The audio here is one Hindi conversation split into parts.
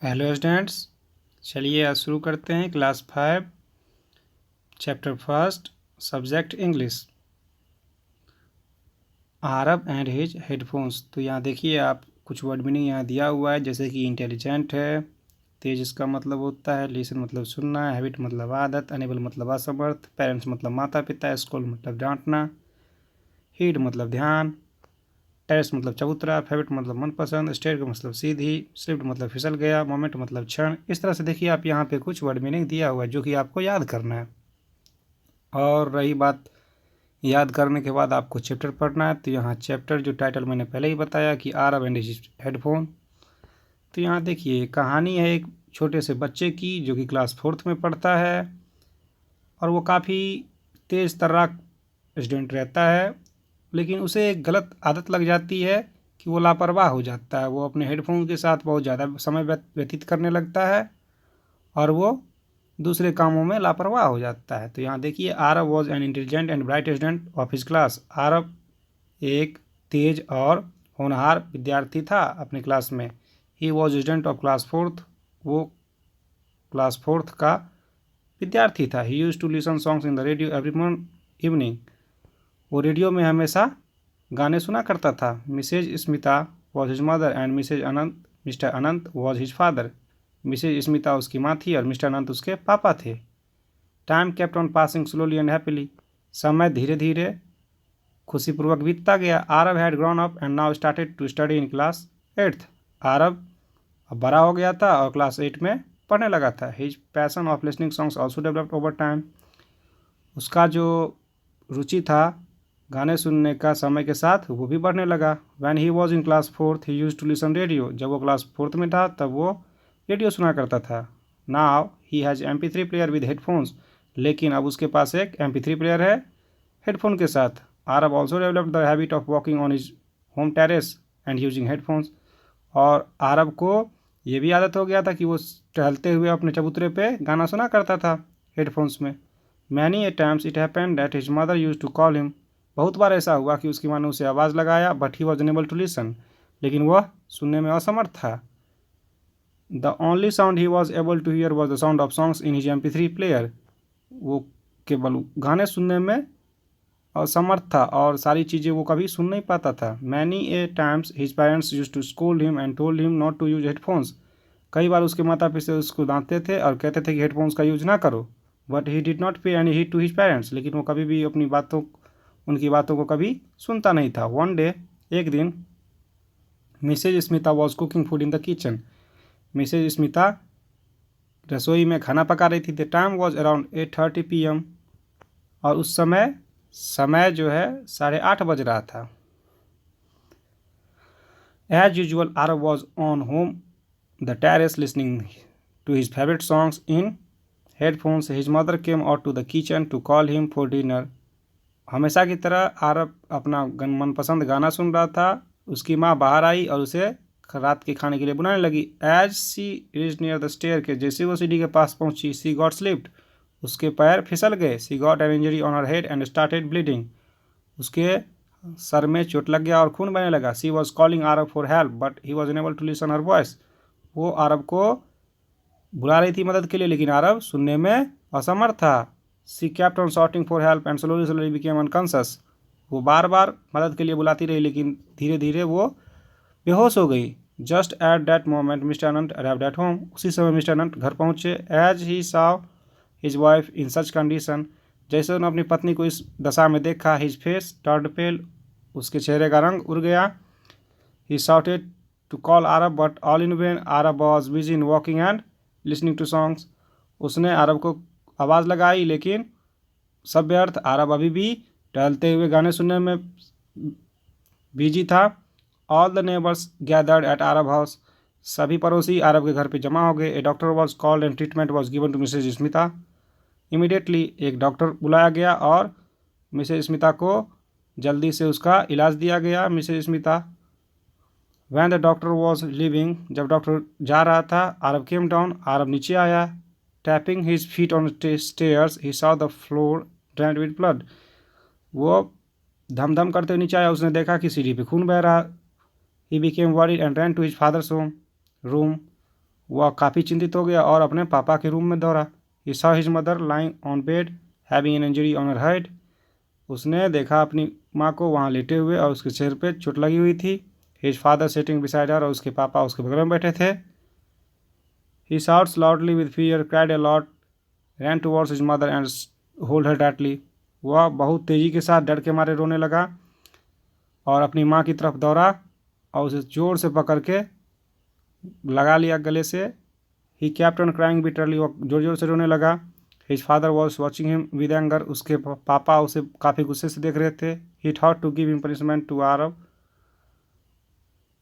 हेलो स्टूडेंट्स, चलिए आज शुरू करते हैं class 5 chapter first subject English. Aarav and his headphones. तो यहाँ देखिए, आप कुछ वर्ड मीनिंग यहाँ दिया हुआ है, जैसे कि इंटेलिजेंट है, तेज इसका मतलब होता है, लिसन मतलब सुनना, हैबिट मतलब आदत, अनेबल मतलब असमर्थ, पेरेंट्स मतलब माता पिता, स्कूल मतलब डांटना, हीड मतलब ध्यान, टेरेस मतलब चबूतरा, फेवरेट मतलब मनपसंद, स्टेयर का मतलब सीधी, स्लिप्ड मतलब फिसल गया, मोमेंट मतलब क्षण। इस तरह से देखिए आप यहाँ पे कुछ वर्ड मीनिंग दिया हुआ है जो कि आपको याद करना है। और रही बात याद करने के बाद आपको चैप्टर पढ़ना है, तो यहाँ चैप्टर जो टाइटल मैंने पहले ही बताया कि आरब एंड हिज हेडफोन। तो यहाँ देखिए कहानी है एक छोटे से बच्चे की जो कि क्लास 4th में पढ़ता है, और वो काफ़ी तेज़ तर्राक स्टूडेंट रहता है, लेकिन उसे एक गलत आदत लग जाती है कि वो लापरवाह हो जाता है। वो अपने हेडफोन के साथ बहुत ज़्यादा समय व्यतीत करने लगता है और वो दूसरे कामों में लापरवाह हो जाता है। तो यहाँ देखिए, Aarav was an intelligent and bright student of his class. Aarav एक तेज और होनहार विद्यार्थी था अपने क्लास में। He was student of class 4th। वो क्लास 4th का विद्यार्थी था। He used to listen songs in the radio every evening. वो रेडियो में हमेशा गाने सुना करता था। Mrs Smita was his mother and Mr Anant was his father. Mrs Smita उसकी माँ थी और मिस्टर अनंत उसके पापा थे। Time kept on passing slowly and happily. समय धीरे धीरे खुशीपूर्वक बीतता गया। Aarav had grown up and now started to study in class 8th। Aarav अब बड़ा हो गया था और क्लास 8 में पढ़ने लगा था। His passion of listening songs also developed over time. उसका जो रुचि था गाने सुनने का समय के साथ वो भी बढ़ने लगा। When he was in class 4th he used to listen radio. जब वो क्लास 4th में था तब वो रेडियो सुना करता था। Now he has MP3 player with headphones. लेकिन अब उसके पास एक MP3 प्लेयर है हेडफोन के साथ। आरब also developed the habit of walking on his home terrace and using headphones. और आरब को ये भी आदत हो गया था कि वो टहलते हुए अपने चबूतरे पे गाना सुना करता था हेडफोन्स में। Many a times it happened that his mother used to call him. बहुत बार ऐसा हुआ कि उसकी माँ ने उसे आवाज़ लगाया, but he was unable to listen. लेकिन वह सुनने में असमर्थ था। The only sound he was able to hear was the sound of songs in his MP3 player. वो केवल गाने सुनने में असमर्थ था और सारी चीज़ें वो कभी सुन नहीं पाता था। Many a times his parents used to school him and told him not to use headphones. कई बार उसके माता पिता उसको डांटते थे और कहते थे कि हेडफोन्स का यूज ना करो, but he did not pay any heed to his parents. लेकिन वो कभी भी उनकी बातों को कभी सुनता नहीं था। वन डे, एक दिन, Mrs Smita was cooking food in the kitchen. Mrs Smita रसोई में खाना पका रही थी। The time was around 8:30 PM। और उस समय जो है 8:30 बज रहा था। As usual Aarav was on home the terrace listening to his favourite songs in headphones. His mother came out to the kitchen to call him for dinner. हमेशा की तरह आरब अपना मनपसंद गाना सुन रहा था। उसकी माँ बाहर आई और उसे रात के खाने के लिए बुलाने लगी। As she reach near the stair के, जैसे वो सीढ़ी के पास पहुंची, सी गॉट स्लिप्ड। उसके पैर फिसल गए। She got an injury on her head and started bleeding. उसके सर में चोट लग गया और खून बहने लगा। She was calling Aarav for help but he was unable to listen her voice. वो आरब को बुला रही थी मदद के लिए, लेकिन आरब सुनने में असमर्थ था। She kept on shouting for help and slowly became unconscious. वो बार बार मदद के लिए बुलाती रही, लेकिन धीरे धीरे वो बेहोश हो गई। Just at that moment Mr Anant arrived at home. उसी समय मिस्टर अनंत घर पहुंचे। As he saw his wife in such condition. जैसे उन्होंने अपनी पत्नी को इस दशा में देखा, हिज फेस टर्न्ड पेल। उसके चेहरे का रंग उड़ गया। ही shouted to call Arab but all in vain. Arab was busy in walking and listening to songs. उसने अरब को आवाज़ लगाई, लेकिन सब व्यर्थ। अरब अभी भी टहलते हुए गाने सुनने में बिजी था। All the neighbours gathered at Aarav house. सभी पड़ोसी अरब के घर पे जमा हो गए। A doctor was called and treatment was given to Mrs Smita. Immediately एक डॉक्टर बुलाया गया और मिसेज स्मिता को जल्दी से उसका इलाज दिया गया। Mrs Smita when the doctor was living, जब डॉक्टर जा रहा था, आरब केम डाउन। आरब नीचे आया। Tapping his feet on stairs he saw the floor drained with blood. वो धम धम करते हुए नीचे आया। उसने देखा कि सीढ़ी पे खून बह रहा। He became worried and ran to his father's room. वह काफ़ी चिंतित हो गया और अपने पापा के रूम में दौड़ा। ही saw his mother lying on bed having an injury on her head. उसने देखा अपनी माँ को वहाँ लेटे हुए और उसके सिर पे चोट लगी हुई थी। His father sitting beside her, और उसके पापा उसके बगल में बैठे थे। ही shouts loudly with fear, cried a lot, ran towards his mother and hold her tightly. वह बहुत तेज़ी के साथ डर के मारे रोने लगा और अपनी माँ की तरफ दौड़ा और उसे जोर से पकड़ के लगा लिया गले से। ही kept on crying bitterly, वो जोर जोर से रोने लगा। His father was watching him with anger, उसके पापा उसे काफ़ी गुस्से से देख रहे थे। He thought to give him punishment to Aarav,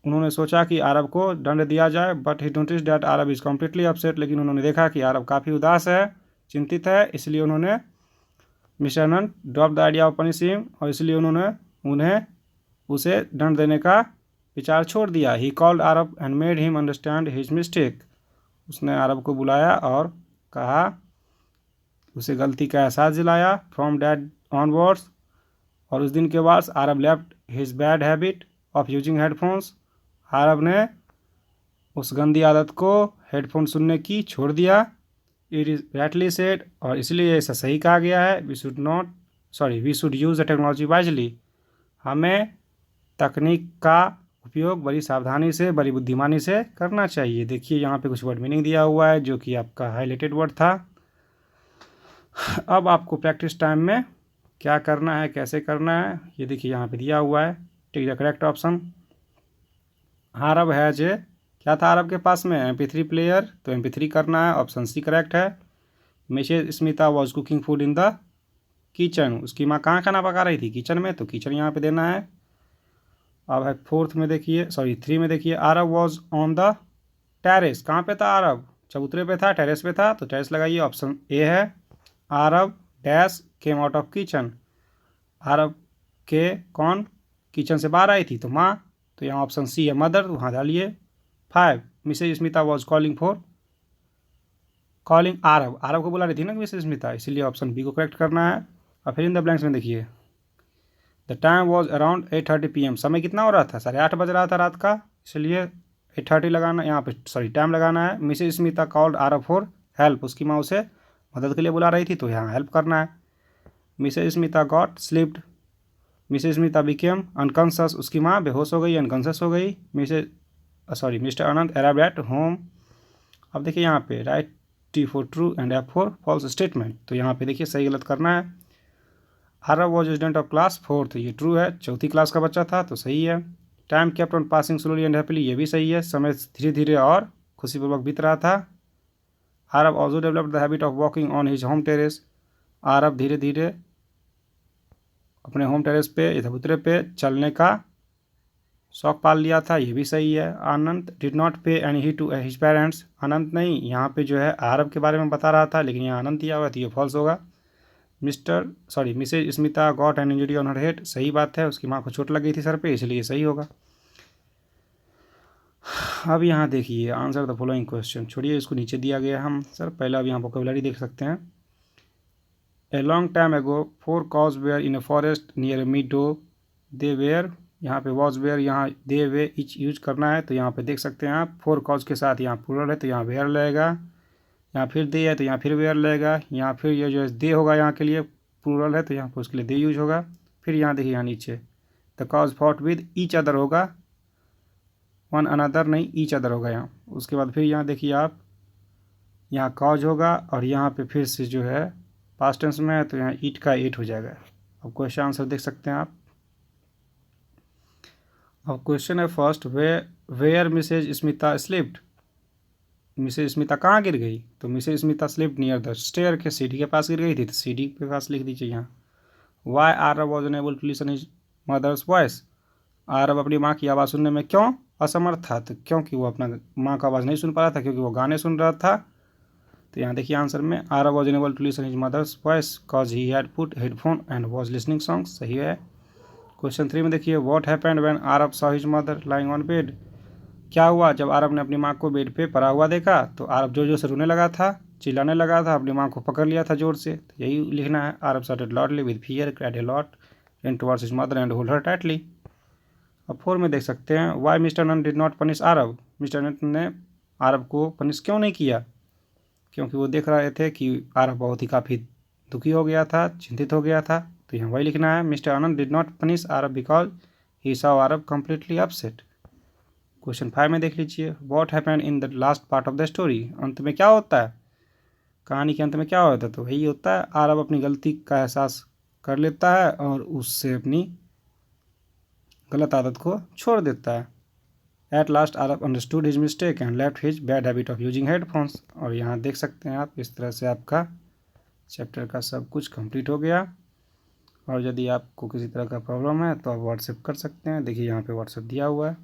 उन्होंने सोचा कि आरव को दंड दिया जाए। But he notice that Aarav is completely upset, लेकिन उन्होंने देखा कि आरव काफ़ी उदास है, चिंतित है, इसलिए उन्होंने mister Anant drop the idea of punishing, और इसलिए उन्हें उसे दंड देने का विचार छोड़ दिया। He called Aarav and made him understand his mistake, उसने आरव को बुलाया और कहा, उसे गलती का एहसास दिलाया। फ्रॉम डैट ऑनवर्ड्स, और उस दिन के बाद Aarav left his bad habit of using headphones, Aarav ने उस गंदी आदत को हेडफोन सुनने की छोड़ दिया। इट इज़ रैटली सेड, और इसलिए ऐसा सही कहा गया है, we should use the technology wisely, हमें तकनीक का उपयोग बड़ी सावधानी से, बड़ी बुद्धिमानी से करना चाहिए। देखिए यहाँ पे कुछ वर्ड मीनिंग दिया हुआ है जो कि आपका हाईलाइटेड वर्ड था। अब आपको प्रैक्टिस टाइम में क्या करना है, कैसे करना है, ये देखिए यहाँ पे दिया हुआ है। Take the correct option. Aarav has a, क्या था आरव के पास में, MP3 प्लेयर, तो MP3 करना है, ऑप्शन सी करेक्ट है। Mrs Smita was cooking food in the kitchen, उसकी माँ कहाँ खाना पका रही थी, किचन में, तो किचन यहाँ पे देना है। अब है फोर्थ में देखिए, 3 में देखिए, Aarav was on the terrace, कहाँ पे था आरव, चबूतरे पे था, टेरेस पे था, तो टेरेस लगाइए, ऑप्शन ए है। Aarav dash came out of kitchen, Aarav के कौन किचन से बाहर आई थी, तो माँ, तो यहाँ ऑप्शन सी है मदर, तो वहाँ डालिए। 5, Mrs Smita was calling Aarav, Aarav को बुला रही थी ना मिसेज स्मिता, इसीलिए ऑप्शन बी को करेक्ट करना है। और फिर इन द ब्लैंक्स में देखिए, the time was around 8:30 PM, समय कितना हो रहा था, 8:30 बज रहा था रात का, इसलिए 8:30 लगाना यहाँ पे, टाइम लगाना है। Mrs Smita called Aarav for help, उसकी माँ उसे मदद के लिए बुला रही थी, तो यहाँ हेल्प करना है। Mrs Smita got slipped, Mrs Smita became unconscious, उसकी माँ बेहोश हो गई, अनकॉन्शस हो गई। Mr Anant arrived at home. अब देखिए यहाँ पे write T for true and F for false statement, तो यहाँ पे देखिए सही गलत करना है। Aarav was student of class 4th, ये ट्रू है, 4th क्लास का बच्चा था, तो सही है। Time kept on passing slowly and happily, ये भी सही है, समय धीरे धीरे और खुशीपूर्वक बीत रहा था। Aarav also developed the habit of walking on his home terrace, Aarav धीरे धीरे अपने होम टेरेस पे या चबूतरे पे चलने का शौक पाल लिया था, ये भी सही है। Anant did not pay any heed to his parents, Anant नहीं, यहाँ पे जो है आरव के बारे में बता रहा था, लेकिन यहाँ अनंत दिया हुआ, तो ये फॉल्स होगा। Mrs Smita got an injury on her head, सही बात है, उसकी माँ को चोट लग गई थी सर पे, इसलिए सही होगा। अब यहाँ देखिए, आंसर द फॉलोइंग क्वेश्चन, छोड़िए इसको, नीचे दिया गया हम सर, पहले अब यहाँ वोकैबुलरी देख सकते हैं। A long time ago 4 cows were in a forest near a meadow, they were, यहाँ पे वॉज वेयर, यहाँ दे वे इच यूज करना है, तो यहाँ पे देख सकते हैं आप 4 cows के साथ यहाँ प्लूरल है, तो यहाँ वेयर लगेगा, यहाँ फिर दे है तो यहाँ फिर वेयर लगेगा, यहाँ फिर ये जो है दे होगा, यहाँ के लिए प्लूरल है तो यहाँ पर उसके लिए दे यूज होगा। फिर यहाँ देखिए, यहाँ नीचे the cause fought with each other होगा, वन अनदर नहीं, ईच अदर होगा यहाँ। उसके बाद फिर यहाँ देखिए आप, यहाँ कॉज होगा और यहाँ पे फिर से जो है पास्ट टेंस में है, तो यहाँ ईट का एट हो जाएगा। अब क्वेश्चन आंसर देख सकते हैं आप। अब क्वेश्चन है first, where Mrs Smita slipped, Mrs Smita कहाँ गिर गई, तो Mrs Smita slipped near the stair, के सीढ़ी के पास गिर गई थी, तो सीढ़ी के पास लिख दीजिए यहाँ। Why Aarav was unable to listen his mother's voice, Aarav अपनी माँ की आवाज़ सुनने में क्यों असमर्थ था, तो क्योंकि वो अपना माँ का आवाज़ नहीं सुन पा रहा था, क्योंकि वो गाने सुन रहा था। तो यहाँ देखिए आंसर में, Aarav was unable to listen his mother's voice cause he had put headphone and was listening songs, सही है। क्वेश्चन 3 में देखिए, what happened when Aarav saw his mother lying on bed, क्या हुआ जब आरव ने अपनी माँ को बेड पे पड़ा हुआ देखा, तो आरव जोर जोर से रोने लगा था, चिल्लाने लगा था, अपनी माँ को पकड़ लिया था जोर से, तो यही लिखना है। Aarav started loudly with fear, cried a lot, ran towards his mother and hold her tightly। अब 4 में देख सकते हैं, why Mr Anant did not punish Aarav, Mr Anant ने आरब को पनिश क्यों नहीं किया? क्योंकि वो देख रहे थे कि आरब बहुत ही काफ़ी दुखी हो गया था, चिंतित हो गया था। तो यहाँ वही लिखना है, Mr Anand did not punish Aarav because he saw Aarav completely upset. Question 5 में देख लीजिए, what happened in the last part of the story. अंत में क्या होता है, कहानी के अंत में क्या होता है? तो वही होता है, आरब अपनी गलती का एहसास कर लेता है और उससे अपनी गलत आदत को छोड़ देता है। At last Aarav understood his mistake and left his bad habit of using headphones. और यहाँ देख सकते हैं आप, इस तरह से आपका चैप्टर का सब कुछ कंप्लीट हो गया। और यदि आपको किसी तरह का प्रॉब्लम है तो आप व्हाट्सएप कर सकते हैं। देखिए यहाँ पे व्हाट्सएप दिया हुआ है।